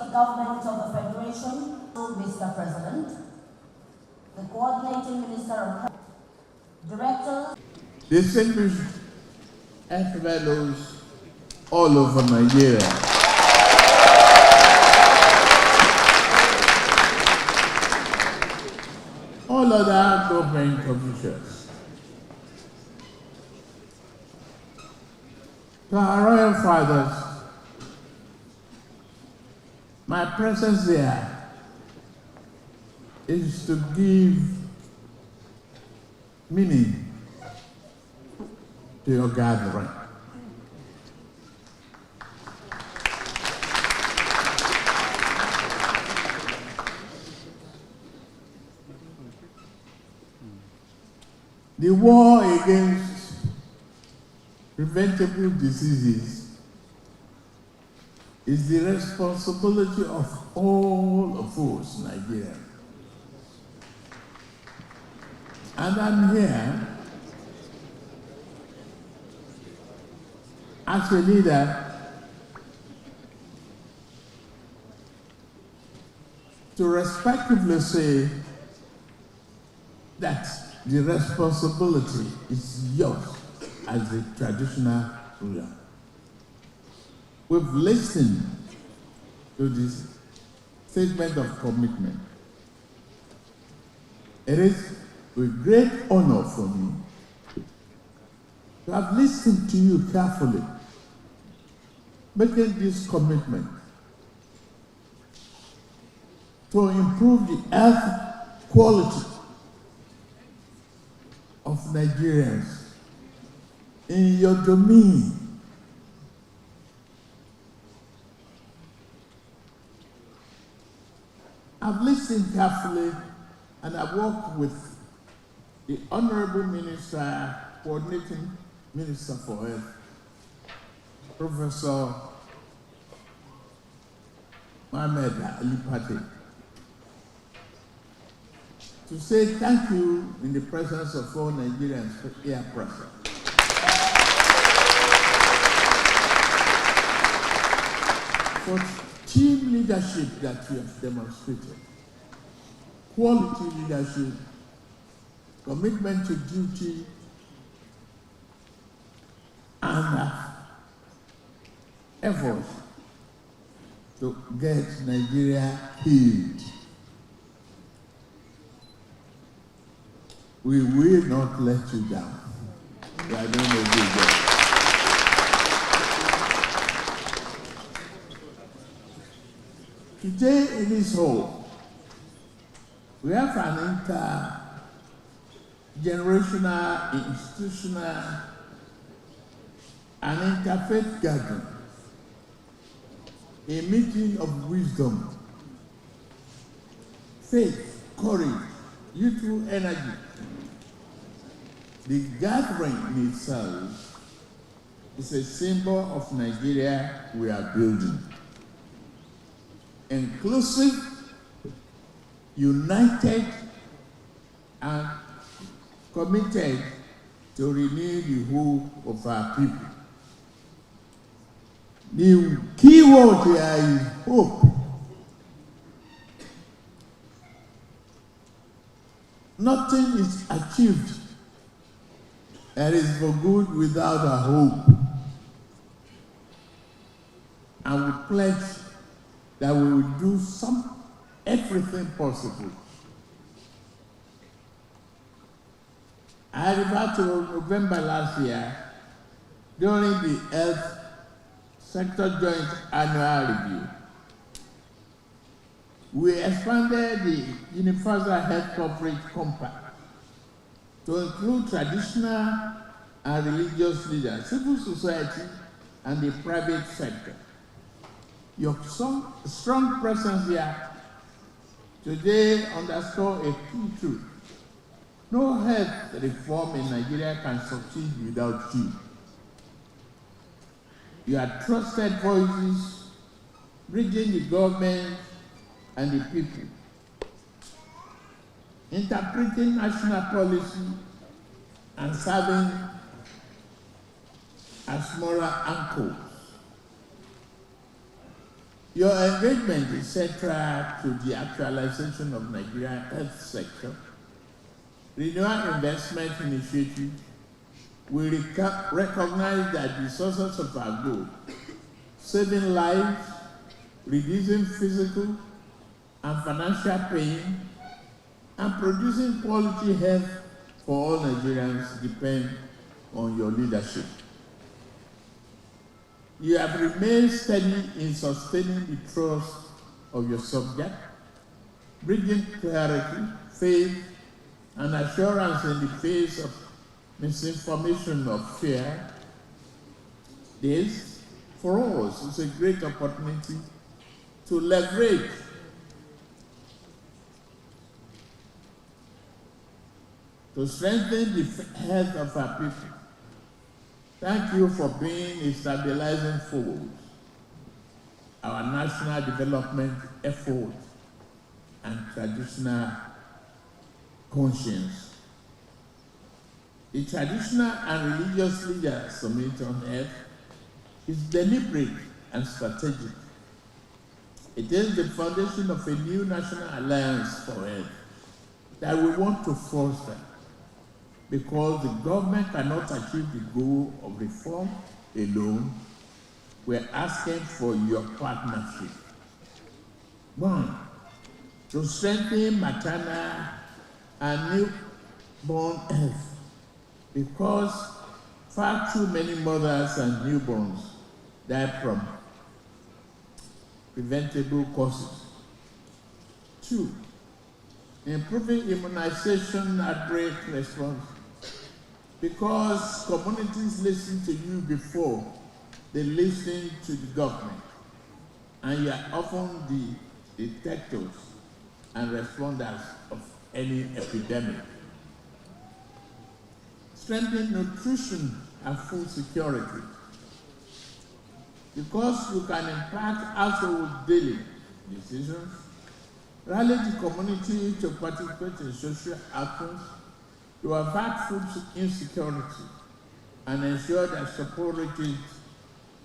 the Government of the Federation, Mr. President, the Coordinating Minister of Director, distinguished fellows all over Nigeria, all other government officials, to our royal fathers, my presence there is to give meaning to your gathering. The war against preventable diseases is the responsibility of all of us Nigerians. And I'm here as a leader to respectively say that the responsibility is yours as the traditional ruler. We've listened to this statement of commitment. It is with great honor for me to have listened to you carefully, making this commitment to improve the health quality of Nigerians in your domain. I've listened carefully and I've worked with the Honorable Minister, Coordinating Minister for Health, Professor Mgbeke, to say thank you in the presence of all Nigerians here present. For team leadership that you have demonstrated, quality leadership, commitment to duty, and effort to get Nigeria healed. We will not let you down. We are doing a good job. Today in this hall, we have an intergenerational, institutional, and interfaith gathering, a meeting of wisdom, faith, courage, youthful energy. The gathering in itself is a symbol of Nigeria we are building. Inclusive, united, and committed to renew the hope of our people. The key word here is hope. Nothing is achieved that is for good without a hope. And we pledge that we will do everything possible. I refer to November last year during the Health Sector Joint Annual Review. We expanded the Universal Health Coverage Compact to include traditional and religious leaders, civil society, and the private sector. Your strong presence here today underscores a key truth. No health reform in Nigeria can succeed without you. You are trusted voices, bridging the government and the people, interpreting national policy and serving as moral anchors. Your engagement is central to the actualization of Nigerian health sector. Renewal investment initiative will recognize that the sources of our goal, saving lives, reducing physical and financial pain, and producing quality health for all Nigerians depend on your leadership. You have remained steady in sustaining the trust of your subject, bringing clarity, faith, and assurance in the face of misinformation or fear. This, for us, is a great opportunity to leverage to strengthen the health of our people. Thank you for being a stabilizing force, our national development effort and traditional conscience. The Traditional and Religious Leaders Summit on Health is deliberate and strategic. It is the foundation of a new national alliance for health that we want to foster, because the government cannot achieve the goal of reform alone. We're asking for your partnership. One, to strengthen maternal and newborn health, because far too many mothers and newborns die from preventable causes. Two, improving immunization outbreak response, because communities listen to you before they listen to the government, and you are often the detectors and responders of any epidemic. Strengthen nutrition and food security, because you can impact household daily decisions, rally the community to participate in social actions, to avert food insecurity, and ensure that support reaches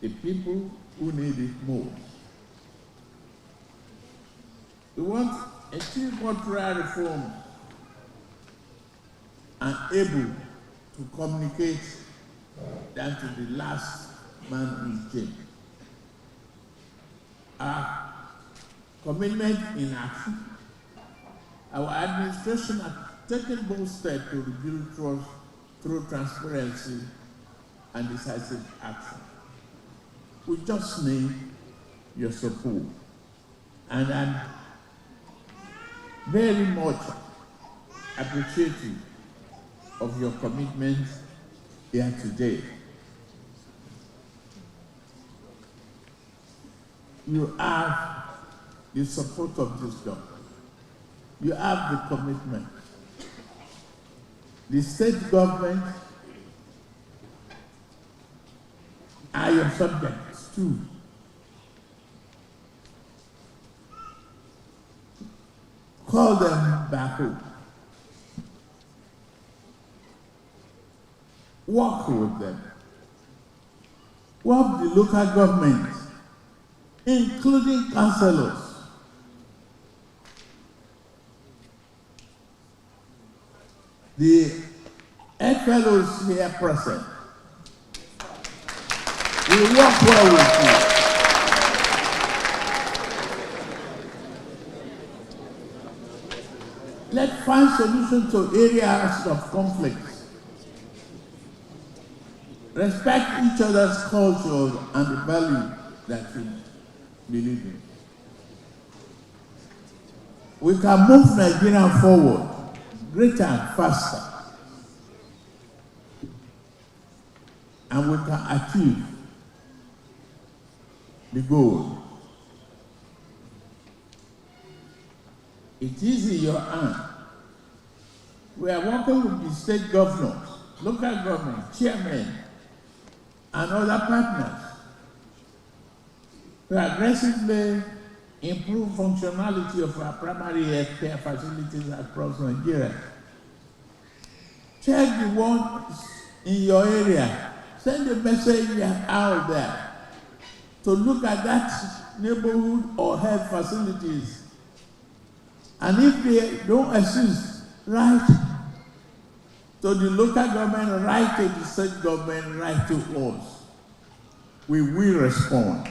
the people who need it most. We want a chief cultural reform and able to communicate down to the last man in chain. Our commitment in action. Our administration has taken bold steps to rebuild trust through transparency and decisive action. We just need your support. And I'm very much appreciative of your commitment here today. You have the support of this government. You have the commitment. The state government are your subjects too. Call them back home. Work with them. Work with the local government, including councillors. The health fellows here present will work well with you. Let's find solutions to areas of conflict. Respect each other's culture and the value that we believe in. We can move Nigeria forward greater and faster, and we can achieve the goal. It is in your hand. We are working with the state governors, local government, chairmen, and other partners to aggressively improve functionality of our primary health care facilities across Nigeria. Check the ones in your area. Send a message out there. to look at that neighborhood or health facilities. And if they don't assist, right to the local government, right to the state government, right to us, we will respond.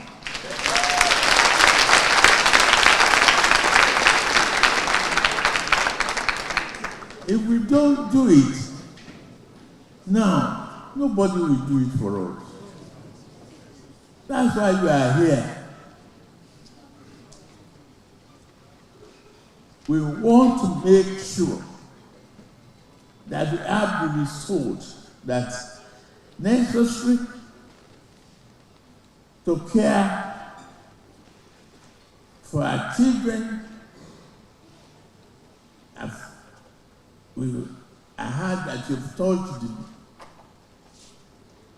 If we don't do it now, nobody will do it for us. That's why we are here. We want to make sure that we have the resource that's necessary to care for our children. I heard that you've touched the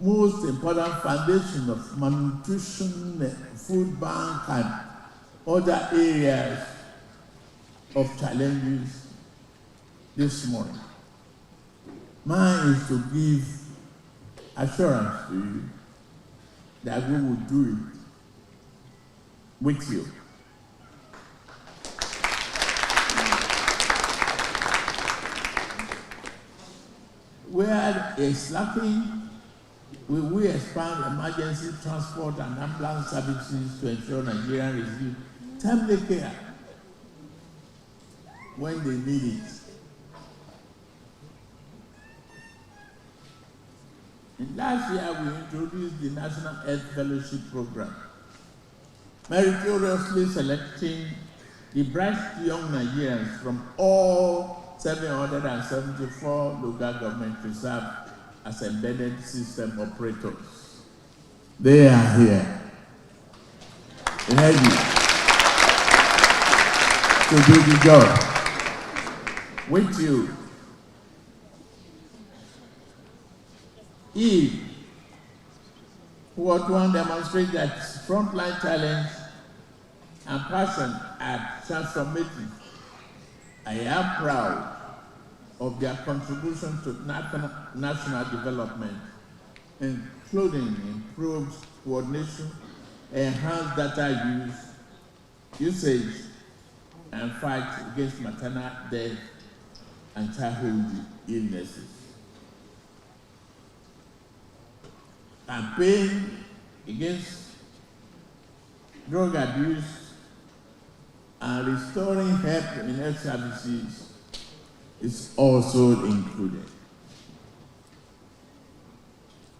most important foundation of malnutrition, food bank, and other areas of challenges this morning. Mine is to give assurance to you that we will do it with you. Where it's lacking, we will expand emergency transport and ambulance services to ensure Nigerians receive timely care when they need it. And last year, we introduced the National Health Fellowship Program, meritoriously selecting the bright young Nigerians from all 774 local governments to serve as embedded system operators. They are here, ready to do the job with you. If what one demonstrates that frontline challenge and passion are transformative, I am proud of their contribution to national development, including improved coordination, enhanced data usage, and fight against maternal death and childhood illnesses. Campaign against drug abuse and restoring health in health services is also included.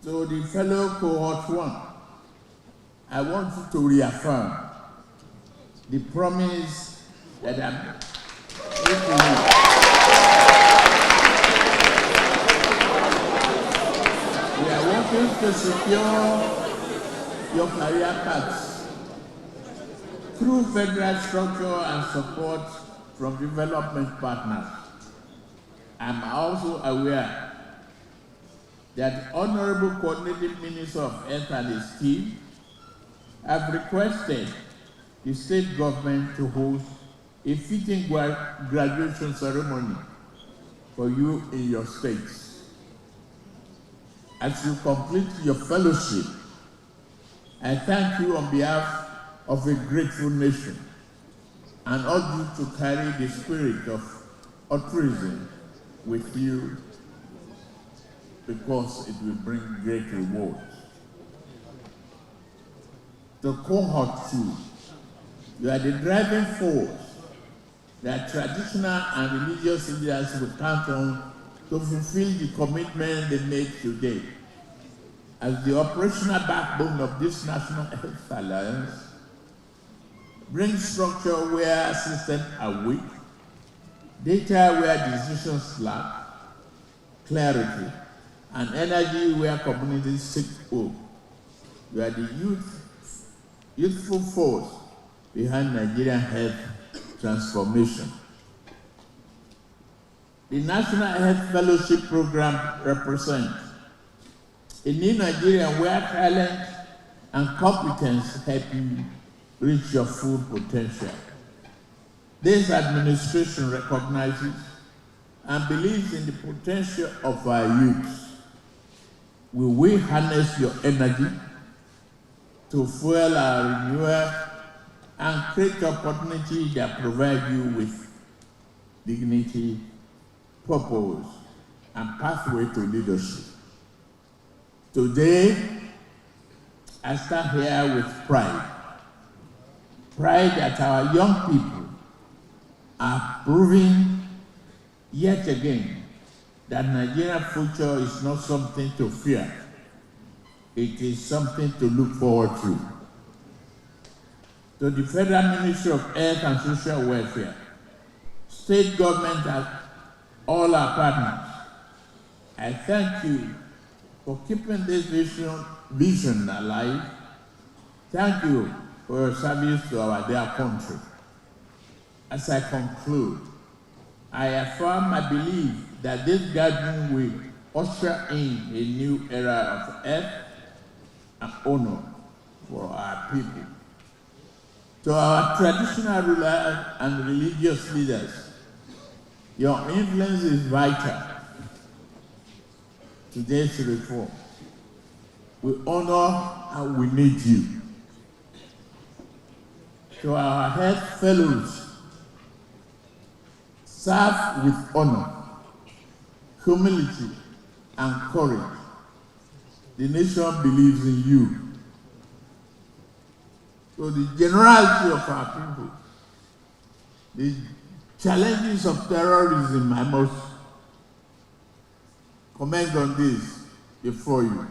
So the fellow cohort 1, I want you to reaffirm the promise that I'm making you. We are working to secure your career paths through federal structure and support from development partners. I'm also aware that the Honorable Coordinating Minister of Health and his team have requested the state government to host a fitting graduation ceremony for you in your states. As you complete your fellowship, I thank you on behalf of a grateful nation and urge you to carry the spirit of altruism with you, because it will bring great rewards. The cohort 2, you are the driving force that traditional and religious leaders will count on to fulfill the commitment they made today. As the operational backbone of this National Health Alliance, bring structure where systems are weak, data where decisions lack, clarity, and energy where communities seek hope. You are the youthful force behind Nigerian health transformation. The National Health Fellowship Program represents a new Nigeria where talent and competence help you reach your full potential. This administration recognizes and believes in the potential of our youth. We will harness your energy to fuel our renewal and create opportunity that provide you with dignity, purpose, and pathway to leadership. Today, I stand here with pride. Pride that our young people are proving yet again that Nigeria's future is not something to fear. It is something to look forward to. To the Federal Ministry of Health and Social Welfare, state government and all our partners, I thank you for keeping this vision alive. Thank you for your service to our dear country. As I conclude, I affirm my belief that this gathering will usher in a new era of health and honor for our people. To our traditional rulers and religious leaders, your influence is vital to today's reform. We honor and we need you. To our health fellows, serve with honor, humility, and courage. The nation believes in you. To the generality of our people, the challenges of terrorism, I must comment on this before you.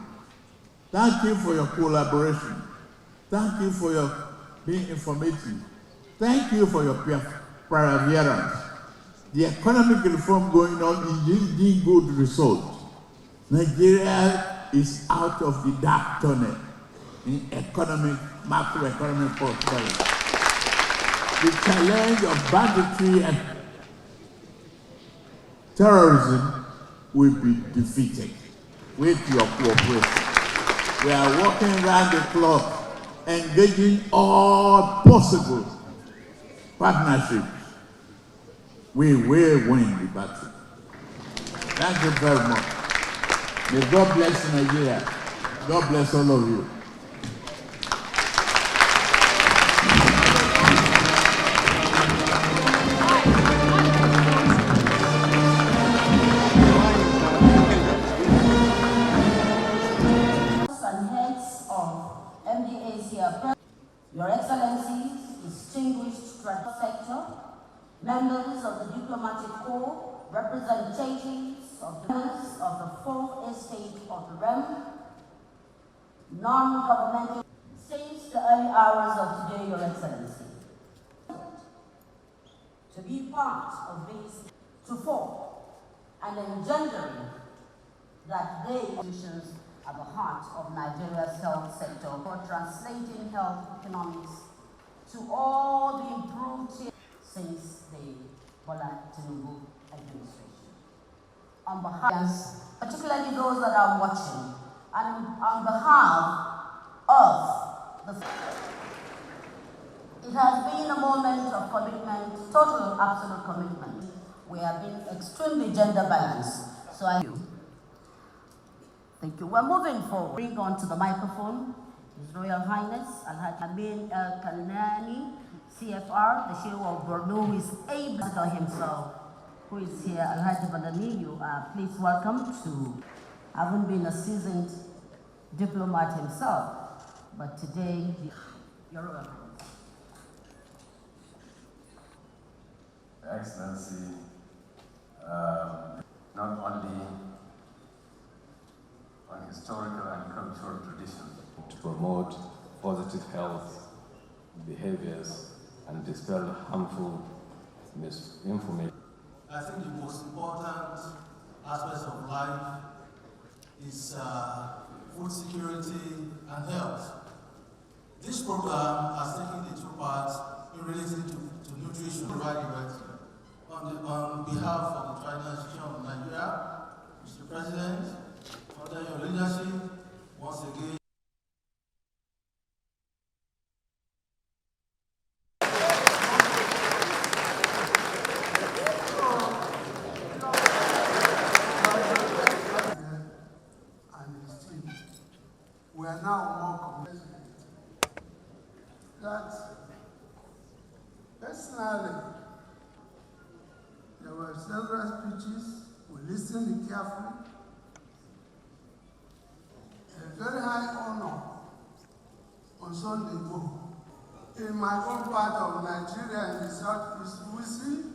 Thank you for your collaboration. Thank you for your being informative. Thank you for your perseverance. The economic reform going on is yielding good results. Nigeria is out of the dark tunnel in macroeconomic prosperity. The challenge of banditry and terrorism will be defeated with your cooperation. We are working around the clock, engaging all possible partnerships. We will win the battle. Thank you very much. May God bless Nigeria. God bless all of you. And heads of MDAs here present, Your Excellencies, distinguished sector, members of the diplomatic corps, representatives of the fourth estate of the realm, non-governmental, since the early hours of today, Your Excellency, to be part of this, to form and engendering that they institutions at the heart of Nigeria's health sector for translating health economics to all the improved since the Tinubu administration. On behalf, particularly those that are watching, and on behalf of the, it has been a moment of commitment, total, absolute commitment. We have been extremely gender balanced. So thank you. We're moving forward. Bring on to the microphone His Royal Highness Alhaji Amin El Kanani, CFR, the Sheikh of Borno, who is able to himself, who is here. Alhaji Badani, you are please welcome to, haven't been a seasoned diplomat himself, but today, you're welcome. Excellency, not only on historical and cultural traditions, to promote positive health behaviors and dispel harmful misinformation. I think the most important aspects of life is food security and health. This program has taken the two parts in relation to nutrition. On behalf of the Tribal Nation of Nigeria, Mr. President, under your leadership, once again, and his team, we are now more competitive personally, there were several speeches. We listened carefully. A very high honor on Sunday go. In my own part of Nigeria, in the southeast, we see